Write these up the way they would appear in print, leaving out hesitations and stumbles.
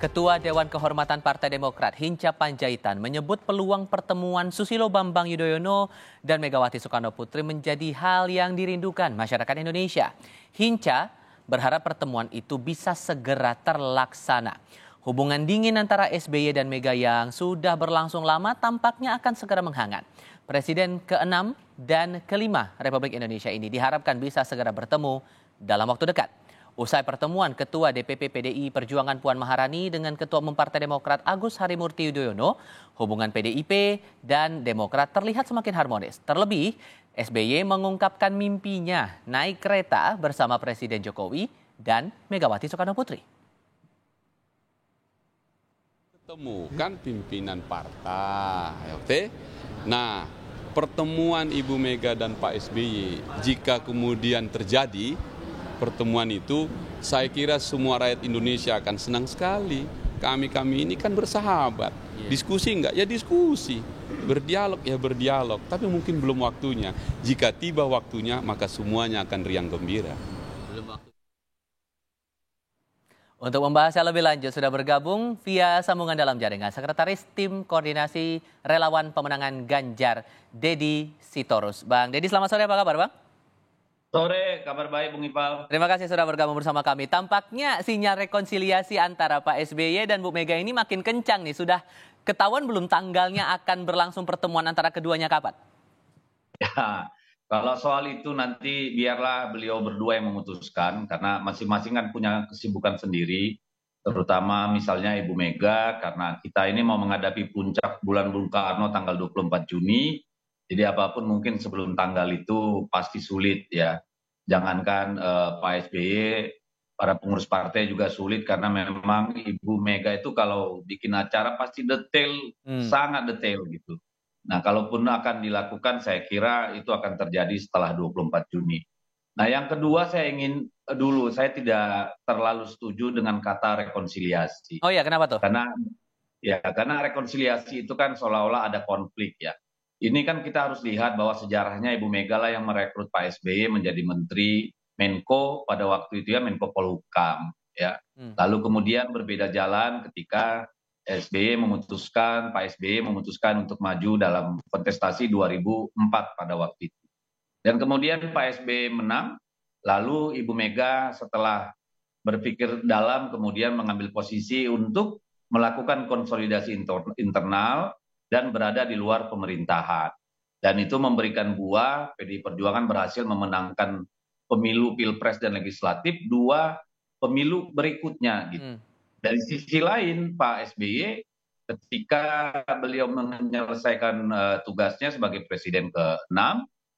Ketua Dewan Kehormatan Partai Demokrat Hinca Panjaitan menyebut peluang pertemuan Susilo Bambang Yudhoyono dan Megawati Soekarnoputri menjadi hal yang dirindukan masyarakat Indonesia. Hinca berharap pertemuan itu bisa segera terlaksana. Hubungan dingin antara SBY dan Mega yang sudah berlangsung lama tampaknya akan segera menghangat. Presiden ke-6 dan ke-5 Republik Indonesia ini diharapkan bisa segera bertemu dalam waktu dekat. Usai pertemuan Ketua DPP PDI Perjuangan Puan Maharani dengan Ketua Umum Partai Demokrat Agus Harimurti Yudhoyono, hubungan PDIP dan Demokrat terlihat semakin harmonis. Terlebih, SBY mengungkapkan mimpinya naik kereta bersama Presiden Jokowi dan Megawati Soekarnoputri. Ketemukan pimpinan partai, oke? Nah, pertemuan Ibu Mega dan Pak SBY jika kemudian terjadi, pertemuan itu, saya kira semua rakyat Indonesia akan senang sekali. Kami ini kan bersahabat. Diskusi enggak? Ya diskusi. Berdialog ya berdialog. Tapi mungkin belum waktunya. Jika tiba waktunya, maka semuanya akan riang gembira. Untuk membahasnya lebih lanjut, sudah bergabung via sambungan dalam jaringan Sekretaris Tim Koordinasi Relawan Pemenangan Ganjar, Deddy Sitorus. Bang Deddy, selamat sore, apa kabar Bang? Sore, kabar baik Bung Ipal. Terima kasih sudah bergabung bersama kami. Tampaknya sinyal rekonsiliasi antara Pak SBY dan Bu Mega ini makin kencang nih. Sudah ketahuan belum tanggalnya akan berlangsung pertemuan antara keduanya kapan? Ya, kalau soal itu nanti biarlah beliau berdua yang memutuskan, karena masing-masing kan punya kesibukan sendiri, terutama misalnya Ibu Mega, karena kita ini mau menghadapi puncak bulan Bung Karno tanggal 24 Juni, jadi apapun mungkin sebelum tanggal itu pasti sulit ya. Jangankan Pak SBY, para pengurus partai juga sulit karena memang Ibu Mega itu kalau bikin acara pasti detail, sangat detail gitu. Nah, kalaupun akan dilakukan saya kira itu akan terjadi setelah 24 Juni. Nah, yang kedua saya ingin saya tidak terlalu setuju dengan kata rekonsiliasi. Oh iya, kenapa tuh? Karena rekonsiliasi itu kan seolah-olah ada konflik ya. Ini kan kita harus lihat bahwa sejarahnya Ibu Mega lah yang merekrut Pak SBY menjadi Menteri Menko pada waktu itu ya, Menko Polhukam ya. Lalu kemudian berbeda jalan ketika Pak SBY memutuskan untuk maju dalam kontestasi 2004 pada waktu itu. Dan kemudian Pak SBY menang, lalu Ibu Mega setelah berpikir dalam kemudian mengambil posisi untuk melakukan konsolidasi internal dan berada di luar pemerintahan. Dan itu memberikan buah, PDI Perjuangan berhasil memenangkan pemilu Pilpres dan Legislatif 2 pemilu berikutnya. Gitu. Dari sisi lain Pak SBY ketika beliau menyelesaikan tugasnya sebagai Presiden ke-6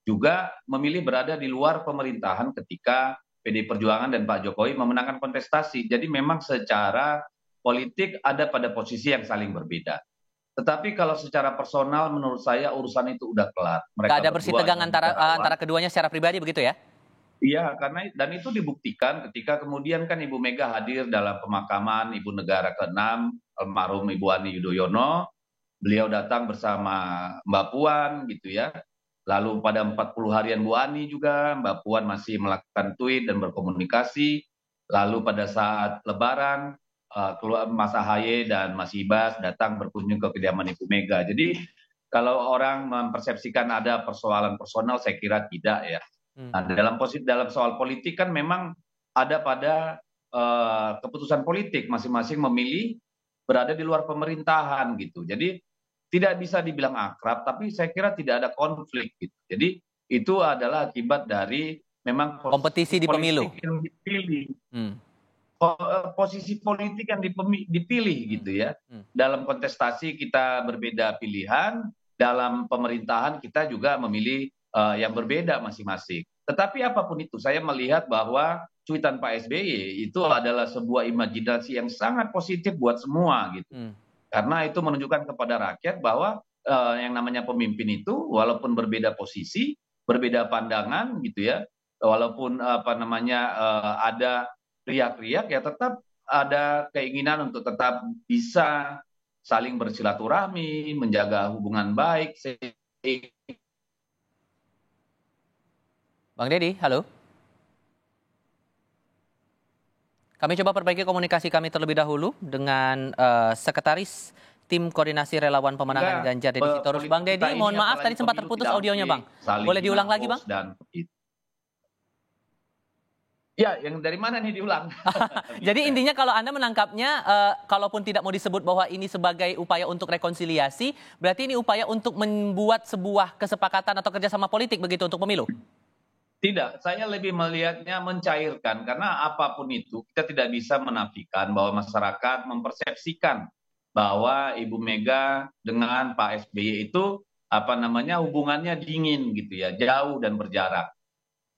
juga memilih berada di luar pemerintahan ketika PDI Perjuangan dan Pak Jokowi memenangkan kontestasi. Jadi memang secara politik ada pada posisi yang saling berbeda. Tetapi kalau secara personal menurut saya urusan itu udah kelar. Nggak ada bersitegang antara keduanya secara pribadi begitu ya? Iya, karena dan itu dibuktikan ketika kemudian kan Ibu Mega hadir dalam pemakaman Ibu Negara ke-6 almarhum Ibu Ani Yudhoyono. Beliau datang bersama Mbak Puan gitu ya. Lalu pada 40 harian Bu Ani juga Mbak Puan masih melakukan tweet dan berkomunikasi. Lalu pada saat Lebaran keluar Mas AHY dan Mas Ibas datang berkunjung ke kediaman Ibu Mega. Jadi kalau orang mempersepsikan ada persoalan personal saya kira tidak ya. Nah, dalam soal politik kan memang ada pada keputusan politik masing-masing memilih berada di luar pemerintahan gitu. Jadi tidak bisa dibilang akrab, tapi saya kira tidak ada konflik gitu. Jadi itu adalah akibat dari memang kompetisi di pemilu yang dipilih. Posisi politik yang dipilih gitu ya. Dalam kontestasi kita berbeda pilihan, dalam pemerintahan kita juga memilih yang berbeda masing-masing. Tetapi apapun itu, saya melihat bahwa cuitan Pak SBY itu adalah sebuah imajinasi yang sangat positif buat semua gitu. Karena itu menunjukkan kepada rakyat bahwa yang namanya pemimpin itu walaupun berbeda posisi, berbeda pandangan gitu ya, walaupun ada riak-riak ya tetap ada keinginan untuk tetap bisa saling bersilaturahmi, menjaga hubungan baik. Bang Deddy, halo. Kami coba perbaiki komunikasi kami terlebih dahulu dengan Sekretaris Tim Koordinasi Relawan Pemenangan Ganjar, Deddy Sitorus. Bang Deddy, mohon maaf tadi sempat terputus audionya, Bang. Boleh diulang lagi, Bang? Ya, yang dari mana nih diulang? Jadi intinya kalau Anda menangkapnya, kalaupun tidak mau disebut bahwa ini sebagai upaya untuk rekonsiliasi, berarti ini upaya untuk membuat sebuah kesepakatan atau kerjasama politik begitu untuk pemilu? Tidak, saya lebih melihatnya mencairkan, karena apapun itu kita tidak bisa menafikan bahwa masyarakat mempersepsikan bahwa Ibu Mega dengan Pak SBY itu hubungannya dingin gitu ya, jauh dan berjarak.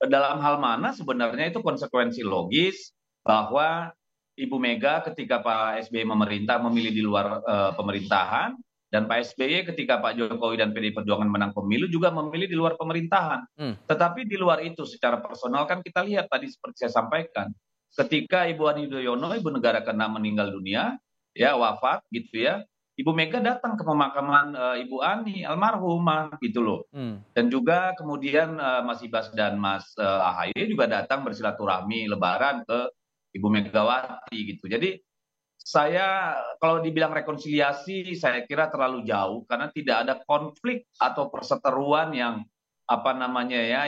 Dalam hal mana sebenarnya itu konsekuensi logis bahwa Ibu Mega ketika Pak SBY memerintah memilih di luar pemerintahan, dan Pak SBY ketika Pak Jokowi dan PDI Perjuangan menang pemilu juga memilih di luar pemerintahan. Tetapi di luar itu secara personal kan kita lihat tadi seperti saya sampaikan, ketika Ibu Ani Yudhoyono, ibu negara ke-6 meninggal dunia, ya wafat gitu ya, Ibu Mega datang ke pemakaman Ibu Ani almarhumah gitu loh. Dan juga kemudian Mas Ibas dan Mas AHY juga datang bersilaturahmi lebaran ke Ibu Megawati gitu. Jadi saya kalau dibilang rekonsiliasi saya kira terlalu jauh, karena tidak ada konflik atau perseteruan yang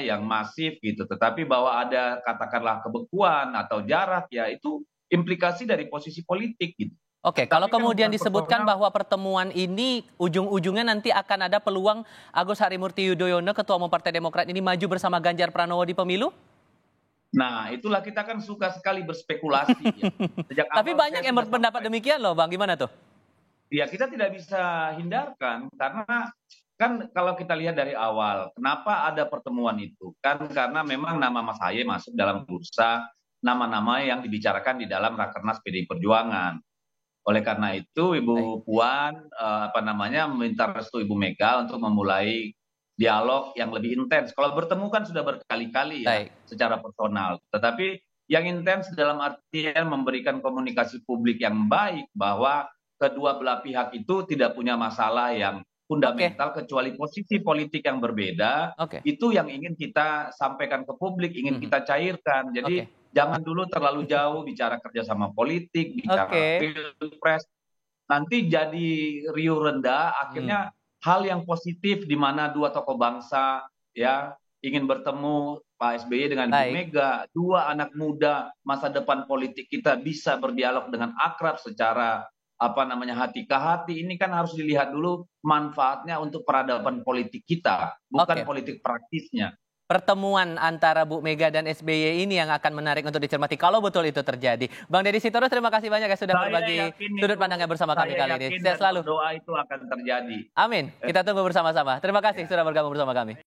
yang masif gitu. Tetapi bahwa ada katakanlah kebekuan atau jarak, ya itu implikasi dari posisi politik gitu. Oke, kalau kemudian disebutkan bahwa pertemuan ini ujung-ujungnya nanti akan ada peluang Agus Harimurti Yudhoyono, Ketua Umum Partai Demokrat ini maju bersama Ganjar Pranowo di pemilu? Nah, itulah kita kan suka sekali berspekulasi. Ya. Tapi banyak yang berpendapat demikian loh, Bang. Gimana tuh? Ya, kita tidak bisa hindarkan, karena kan kalau kita lihat dari awal, kenapa ada pertemuan itu? Kan karena memang nama Mas Haye masuk dalam bursa nama-nama yang dibicarakan di dalam Rakernas PDI Perjuangan. Oleh karena itu, Ibu Puan meminta restu Ibu Mega untuk memulai dialog yang lebih intens. Kalau bertemu kan sudah berkali-kali ya, secara personal. Tetapi yang intens dalam artian memberikan komunikasi publik yang baik bahwa kedua belah pihak itu tidak punya masalah yang fundamental, kecuali posisi politik yang berbeda. Itu yang ingin kita sampaikan ke publik, ingin kita cairkan. Jadi jangan dulu terlalu jauh bicara kerjasama politik, bicara pilpres. Nanti jadi riuh rendah, akhirnya hal yang positif di mana dua tokoh bangsa ya ingin bertemu, Pak SBY dengan Ibu Mega, dua anak muda masa depan politik kita bisa berdialog dengan akrab secara hati ke hati. Ini kan harus dilihat dulu manfaatnya untuk peradaban politik kita, bukan politik praktisnya. Pertemuan antara Bu Mega dan SBY ini yang akan menarik untuk dicermati kalau betul itu terjadi. Bang Deddy Sitorus, terima kasih banyak ya sudah berbagi sudut pandangnya bersama kami kali ini. Sehat selalu. Doa itu akan terjadi. Amin. Kita tunggu bersama-sama. Terima kasih sudah bergabung bersama kami.